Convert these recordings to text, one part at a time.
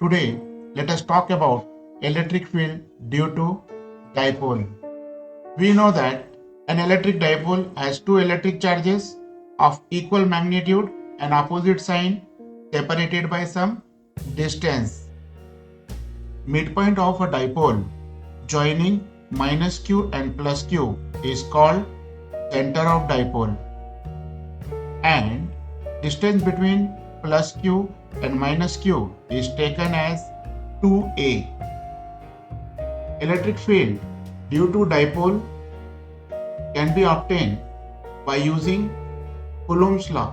Today, let us talk about electric field due to dipole. We know that an electric dipole has two electric charges of equal magnitude and opposite sign separated by some distance. Midpoint of a dipole joining minus q and plus q is called center of dipole, and distance between plus q and minus q is taken as 2a. Electric field due to dipole can be obtained by using Coulomb's law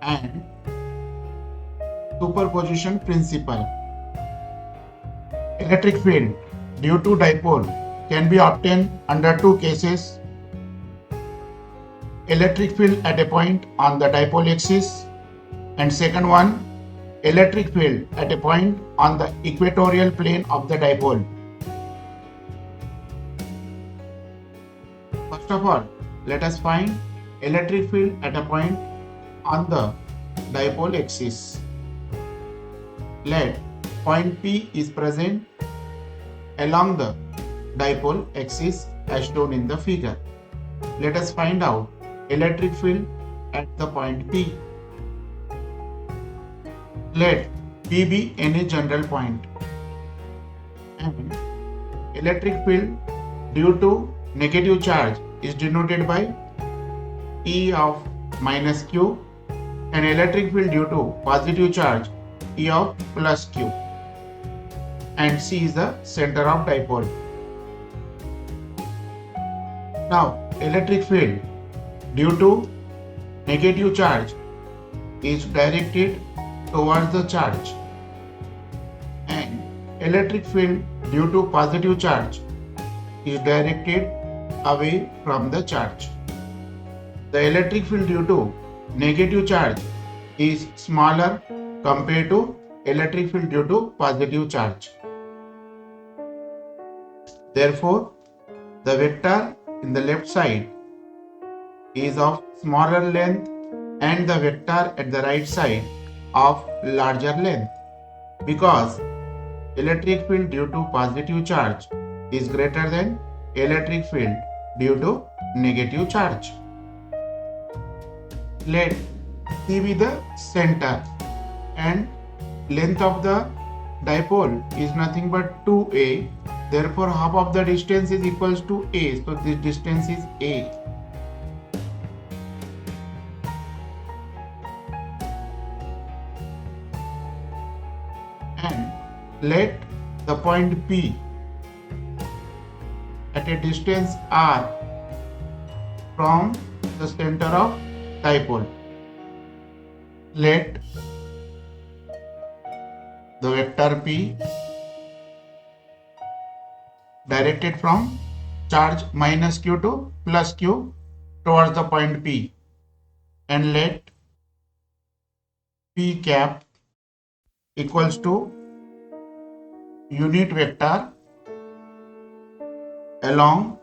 and superposition principle. Electric field due to dipole can be obtained under two cases: electric field at a point on the dipole axis, and second one, electric field at a point on the equatorial plane of the dipole. First of all, let us find electric field at a point on the dipole axis. Let point P is present along the dipole axis as shown in the figure. Let us find out electric field at the point P. Let P be any general point, and electric field due to negative charge is denoted by E of minus Q, and electric field due to positive charge E of plus Q, and C is the center of dipole. Now, electric field due to negative charge is directed towards the charge, and electric field due to positive charge is directed away from the charge. The electric field due to negative charge is smaller compared to electric field due to positive charge. Therefore, the vector in the left side is of smaller length and the vector at the right side of larger length, because electric field due to positive charge is greater than electric field due to negative charge. Let C be the center, and length of the dipole is nothing but 2a. Therefore, half of the distance is equals to a. So this distance is a. And let the point P at a distance r from the center of dipole. Let the vector P directed from charge minus q to plus q towards the point P, and let P cap equals to unit vector along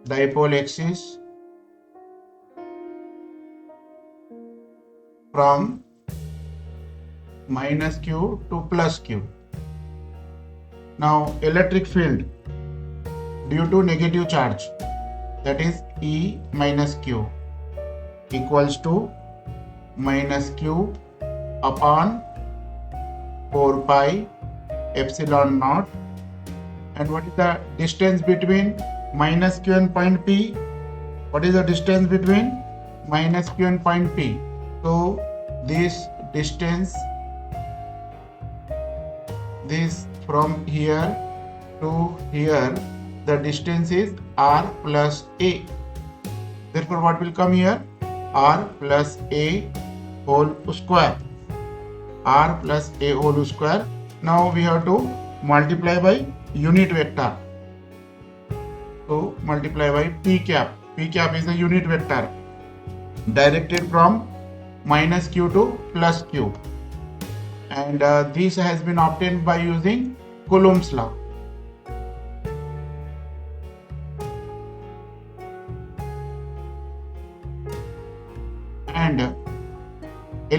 dipole axis from minus q to plus q. Now, electric field due to negative charge, that is E minus q, equals to minus q upon 4 pi epsilon naught. And what is the distance between minus q and point P? What is the distance between minus q and point P? So this distance, this from here to here, the distance is r plus a. Therefore, what will come here? R plus a whole square. R plus a whole square. Now we have to multiply by unit vector. So multiply by P cap. P cap is a unit vector directed from minus q to plus q, and this has been obtained by using Coulomb's law. And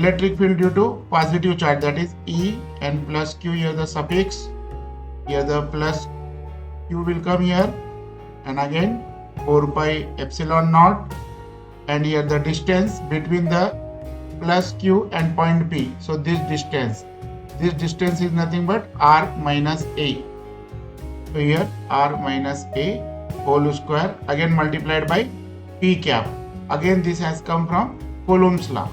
electric field due to positive charge, that is E and plus Q. Here the suffix, here the plus Q will come here, and again 4 pi epsilon naught, and here the distance between the plus Q and point P. So this distance is nothing but R minus A. So here R minus A whole square again multiplied by P cap. Again this has come from Coulomb's law.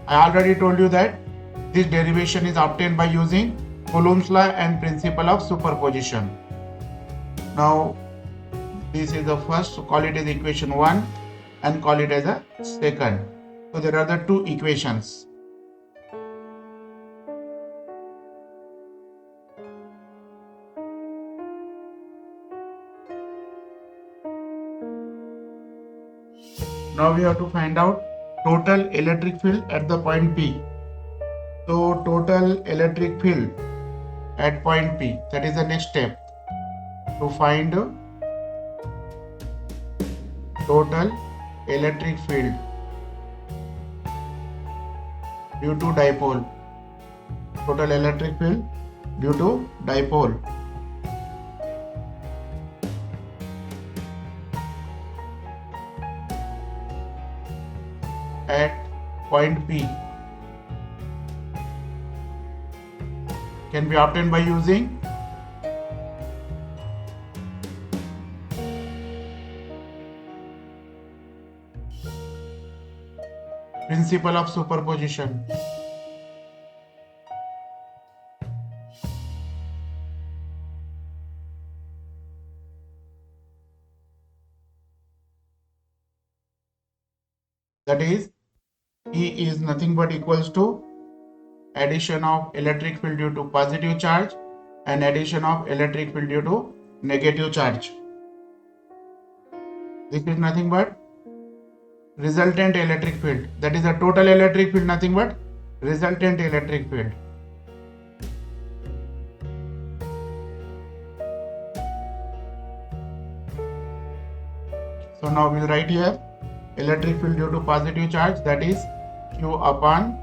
I already told you that this derivation is obtained by using Coulomb's law and principle of superposition. Now this is the first, so call it as equation 1 and call it as a second. So there are the two equations. Now we have to find out total electric field at the point P. So total electric field at point P, that is the next step to find total electric field due to dipole. Total electric field due to dipole. At point P can be obtained by using principle of superposition. That is, E is nothing but equals to addition of electric field due to positive charge and addition of electric field due to negative charge. This is nothing but resultant electric field. That is the total electric field, nothing but resultant electric field. So now we will write here electric field due to positive charge, that is Q upon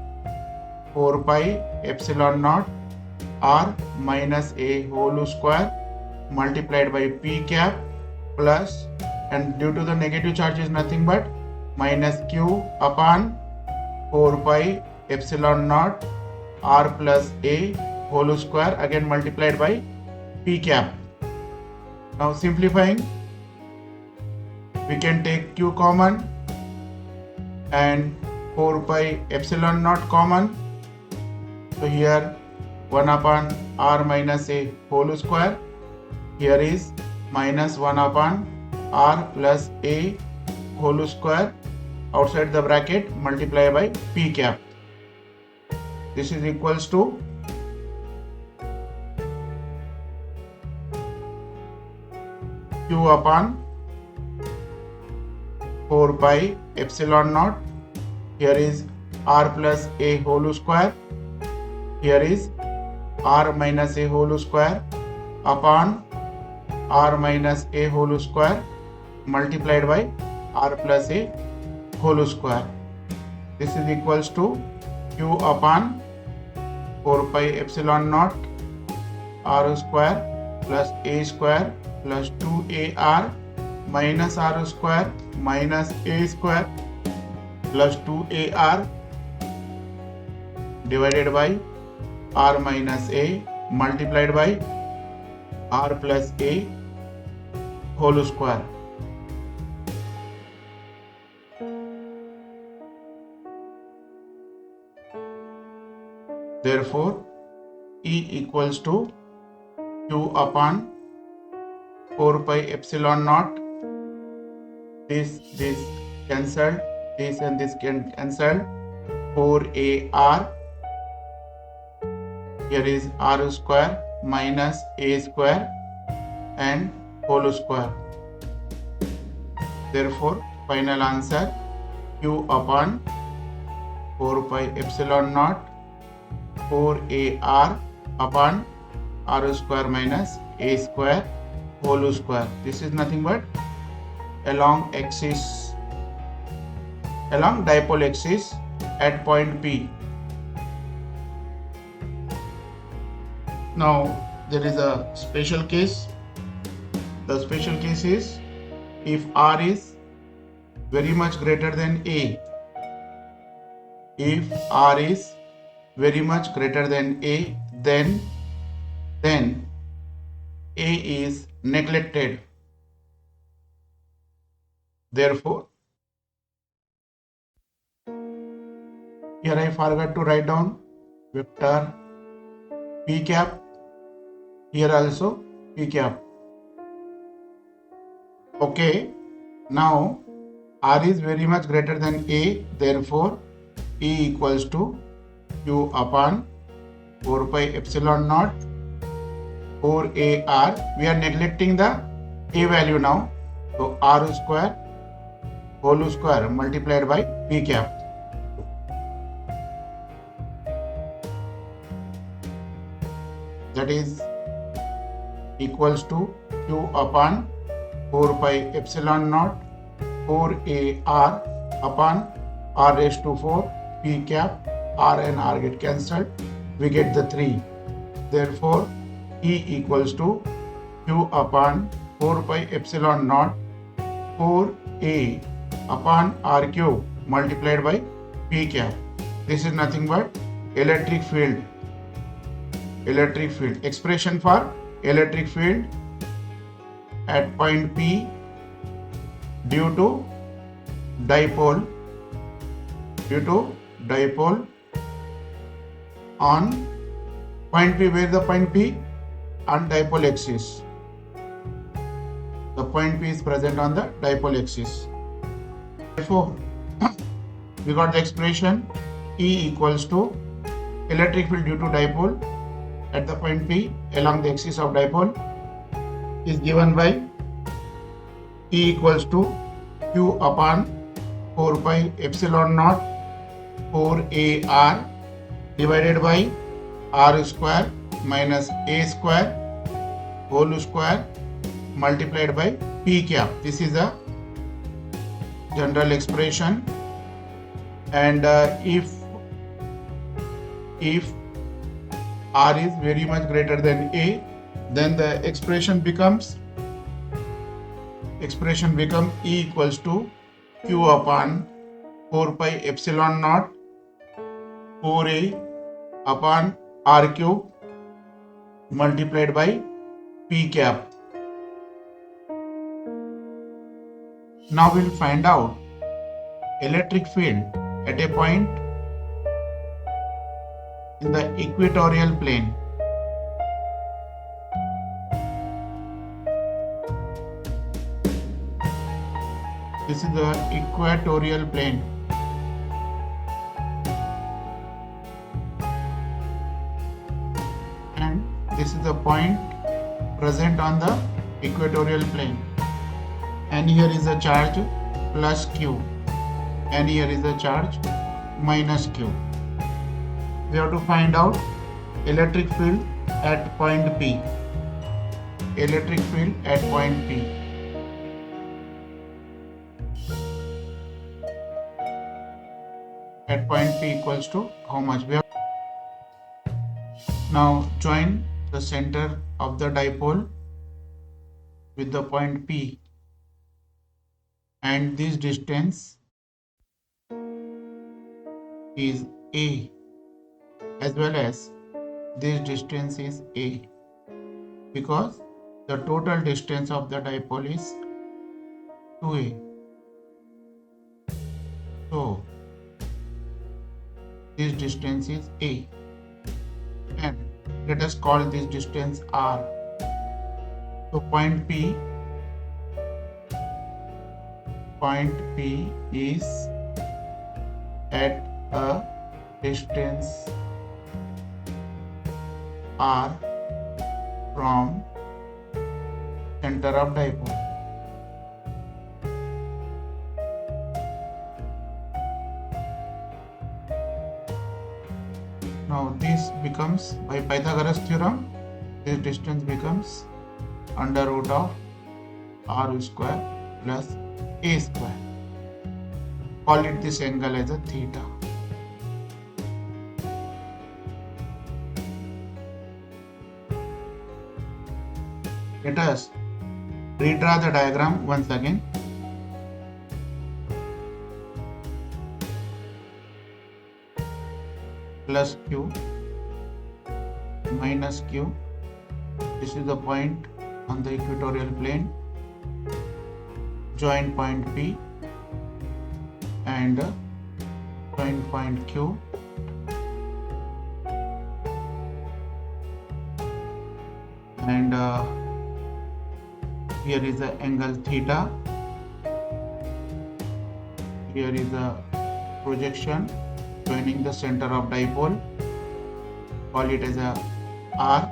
4 pi epsilon naught R minus A whole square multiplied by P cap plus, and due to the negative charge is nothing but minus Q upon 4 pi epsilon naught R plus A whole square again multiplied by P cap. Now simplifying, we can take Q common and 4 pi epsilon naught common. So here 1 upon R minus A whole square, here is minus 1 upon R plus A whole square, outside the bracket multiply by P cap. This is equals to Q upon 4 pi epsilon naught, here is R plus A whole square, here is R minus A whole square upon R minus A whole square multiplied by R plus A whole square. This is equals to Q upon 4 pi epsilon naught R square plus A square plus 2AR minus R square minus A square plus 2AR divided by R minus A multiplied by R plus A whole square. Therefore, E equals to Q upon 4 pi epsilon naught. This cancelled, this and this can cancel. 4AR. Here is R square minus A square and whole square. Therefore, final answer Q upon 4 pi epsilon naught 4AR upon R square minus A square whole square. This is nothing but along axis along dipole axis at point P. Now there is a special case. The special case is if R is very much greater than A. If R is very much greater than A, then A is neglected. Therefore, here I forgot to write down vector P cap. Here also P cap. Okay. Now R is very much greater than A. Therefore, E equals to Q upon 4 pi epsilon naught 4AR. We are neglecting the A value now. So R square whole square multiplied by P cap. That is equals to Q upon 4 pi epsilon naught 4AR upon R raised to 4 P cap. R and R get cancelled. We get the 3. Therefore, E equals to Q upon 4 pi epsilon naught 4A upon R cube multiplied by P cap. This is nothing but electric field. Electric field. Expression for electric field at point P due to dipole on point P. Where the point P? On dipole axis. The point P is present on the dipole axis. Therefore, we got the expression E equals to electric field due to dipole at the point P along the axis of dipole is given by E equals to Q upon 4 pi epsilon naught 4AR divided by R square minus A square whole square multiplied by P cap. This is a general expression, and if R is very much greater than A, then the expression becomes E equals to Q upon 4 pi epsilon naught 4A upon R cube multiplied by P cap. Now we'll find out electric field at a point in the equatorial plane. This is the equatorial plane. And this is the point present on the equatorial plane. And here is a charge plus Q. And here is a charge minus Q. We have to find out electric field at point P. Electric field at point P. At point P equals to how much? We have now join the center of the dipole with the point P, and this distance is A, as well as this distance is A, because the total distance of the dipole is 2A. So this distance is A, and let us call this distance R. So point P is at a distance R from center of dipole. Now this becomes, by Pythagoras theorem, this distance becomes under root of R square plus A square. Call it this angle as a theta. Let us redraw the diagram once again. Plus Q minus Q. This is the point on the equatorial plane. Join point P and join point Q. And here is the angle theta. Here is the projection joining the center of dipole. Call it as a R,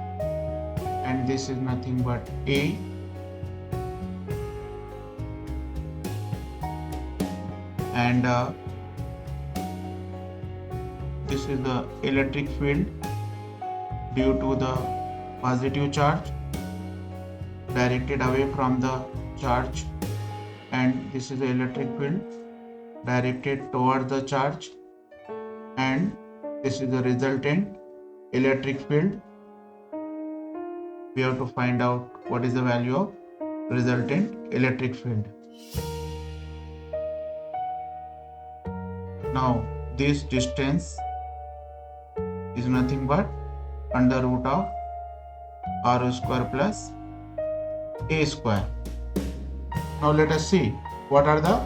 and this is nothing but A. And this is the electric field due to the positive charge directed away from the charge, and this is the electric field directed toward the charge, and this is the resultant electric field. We have to find out what is the value of resultant electric field. Now this distance is nothing but under root of r square plus a square. Now let us see what are the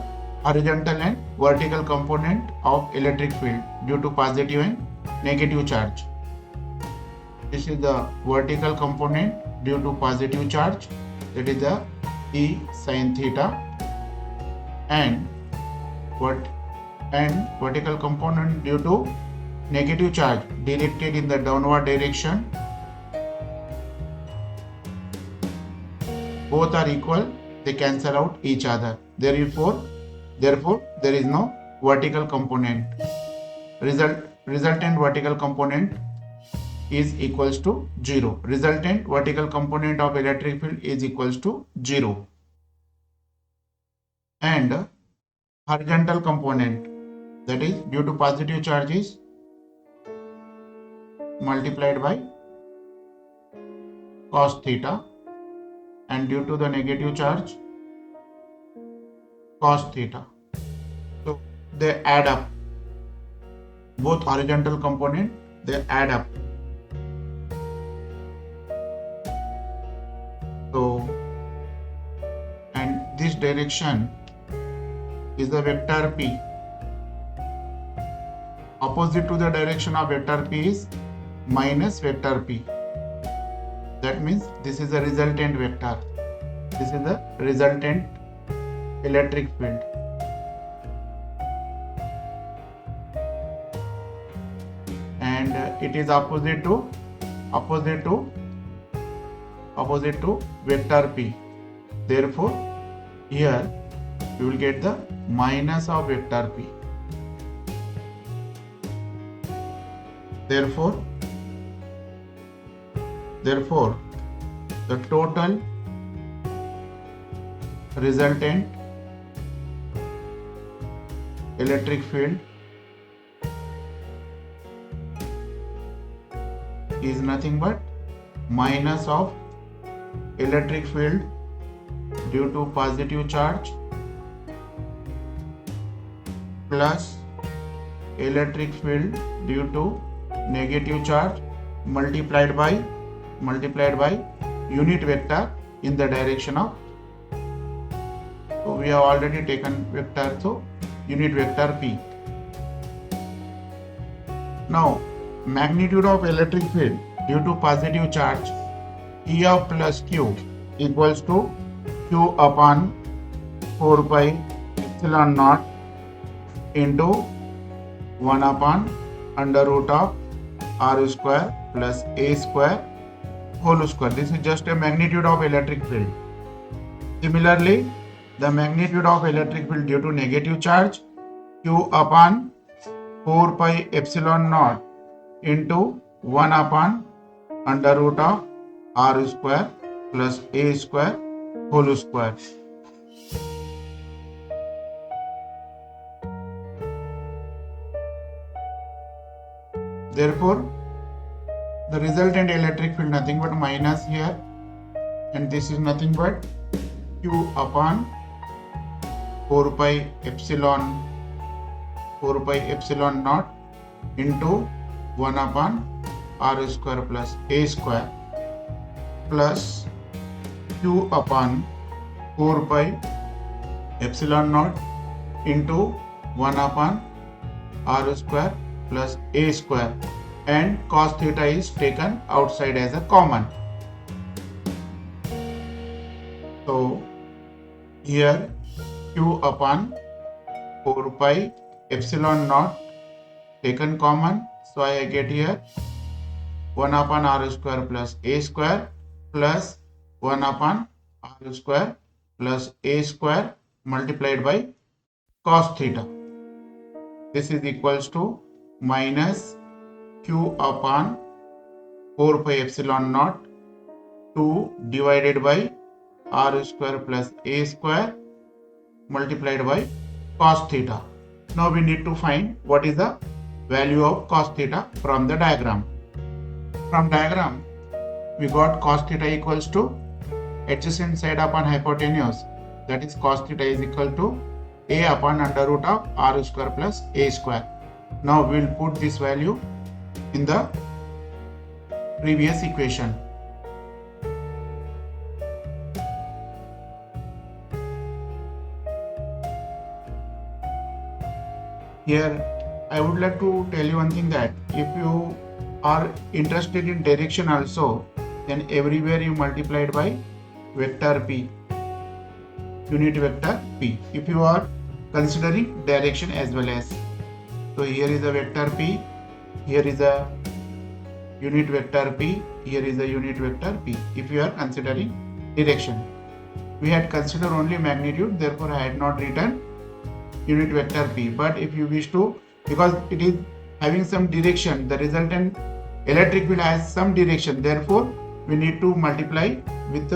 horizontal and vertical component of electric field due to positive and negative charge. This is the vertical component due to positive charge, that is the E sin theta, and vertical component due to negative charge directed in the downward direction. Both are equal, they cancel out each other. Therefore there is no vertical component. Resultant vertical component is equals to 0. Resultant vertical component of electric field is equals to 0. And horizontal component, that is due to positive charge, is multiplied by cos theta, and due to the negative charge, cos theta. So they add up. Both horizontal component, they add up. So, and this direction is the vector P. Opposite to the direction of vector P is minus vector P. That means this is a resultant vector. This is the resultant electric field. And it is opposite to vector P. Therefore, here you will get the minus of vector P. Therefore, the total resultant electric field is nothing but minus of electric field due to positive charge plus electric field due to negative charge multiplied by unit vector in the direction of. So we have already taken vector, so unit vector P. Now magnitude of electric field due to positive charge, E of plus Q equals to Q upon 4 pi epsilon naught into 1 upon under root of r square plus a square whole square. This is just a magnitude of electric field. Similarly, the magnitude of electric field due to negative charge, Q upon 4 pi epsilon naught into 1 upon under root of r square plus a square whole square. Therefore, the resultant electric field nothing but minus here, and this is nothing but Q upon 4 pi epsilon naught into 1 upon r square plus a square plus Q upon 4 pi epsilon naught into 1 upon r square plus a square, and cos theta is taken outside as a common. So here Q upon 4 pi epsilon naught taken common, so I get here 1 upon r square plus a square plus 1 upon r square plus a square multiplied by cos theta. This is equals to minus Q upon 4 pi epsilon naught 2 divided by r square plus a square multiplied by cos theta. Now we need to find what is the value of cos theta from the diagram. From diagram, we got cos theta equals to adjacent side upon hypotenuse, that is cos theta is equal to a upon under root of r square plus a square. Now we will put this value in the previous equation. Here I would like to tell you one thing, that if you are interested in direction also, then everywhere you multiply it by vector p, unit vector p, if you are considering direction as well as. So here is a vector p, here is a unit vector p, here is a unit vector p, if you are considering direction. We had considered only magnitude, therefore I had not written unit vector p, but if you wish to, because it is having some direction, the resultant electric field has some direction, therefore we need to multiply with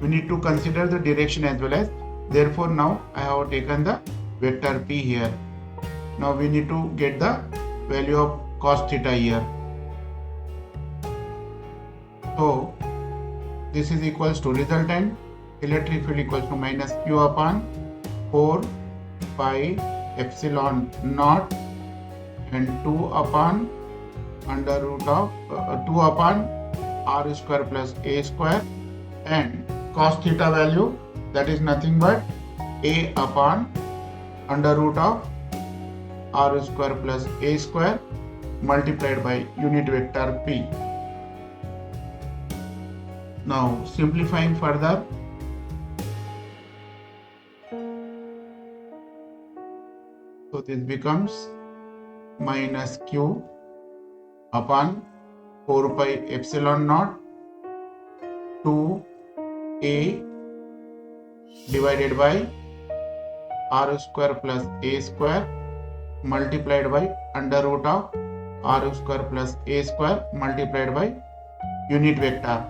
we need to consider the direction as well as. Therefore now I have taken the vector p here. Now we need to get the value of cos theta here. So this is equals to resultant electric field equals to minus Q upon 4 pi epsilon naught and 2 upon under root of 2 upon r square plus a square, and cos theta value, that is nothing but a upon under root of r square plus a square multiplied by unit vector p. Now simplifying further, so this becomes minus Q upon 4 pi epsilon naught 2 a divided by r square plus a square multiplied by under root of r square plus a square multiplied by unit vector,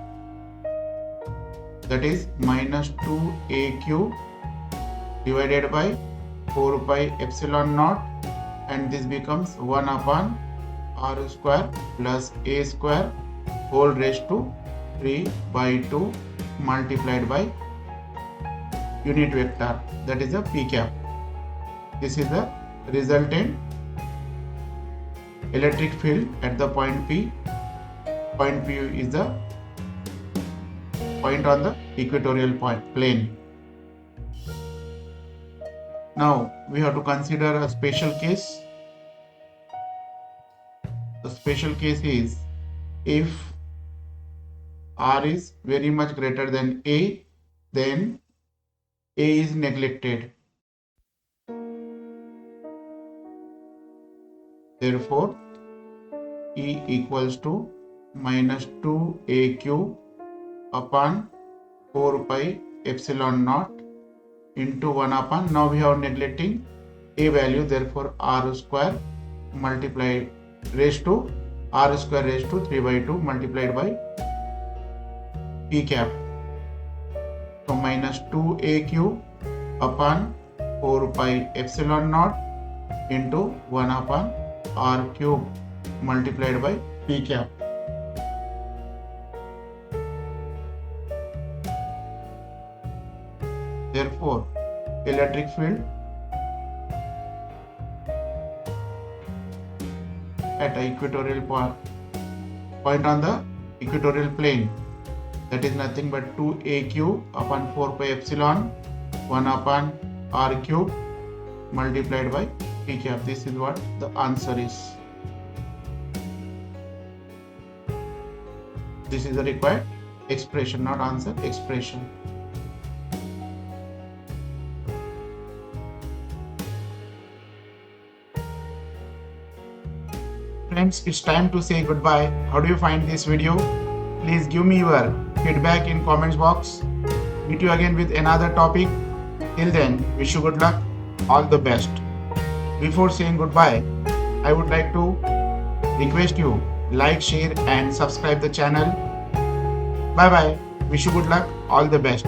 that is minus 2aq divided by 4 pi epsilon naught, and this becomes 1 upon r square plus a square whole raised to 3 by 2 multiplied by unit vector, that is a p cap. This is the resultant electric field at the point P. Point P is the point on the equatorial plane. Now we have to consider a special case. The special case is if R is very much greater than A, then A is neglected. Therefore, E equals to minus 2aq upon 4 pi epsilon naught into 1 upon, now we have neglecting A value, therefore R square multiplied raised to R square raised to 3 by 2 multiplied by P cap. So minus 2aq upon 4 pi epsilon naught into 1 upon R cube multiplied by P cap. Therefore, electric field at a equatorial point on the equatorial plane, that is nothing but 2a cube upon 4 pi epsilon 1 upon r cube multiplied by P cap. This is what the answer is. This is the required expression, not answer, expression. Friends, it's time to say goodbye. How do you find this video? Please give me your feedback in comments box. Meet you again with another topic. Till then, wish you good luck. All the best. Before saying goodbye, I would like to request you like, share and subscribe the channel. Bye bye. Wish you good luck. All the best.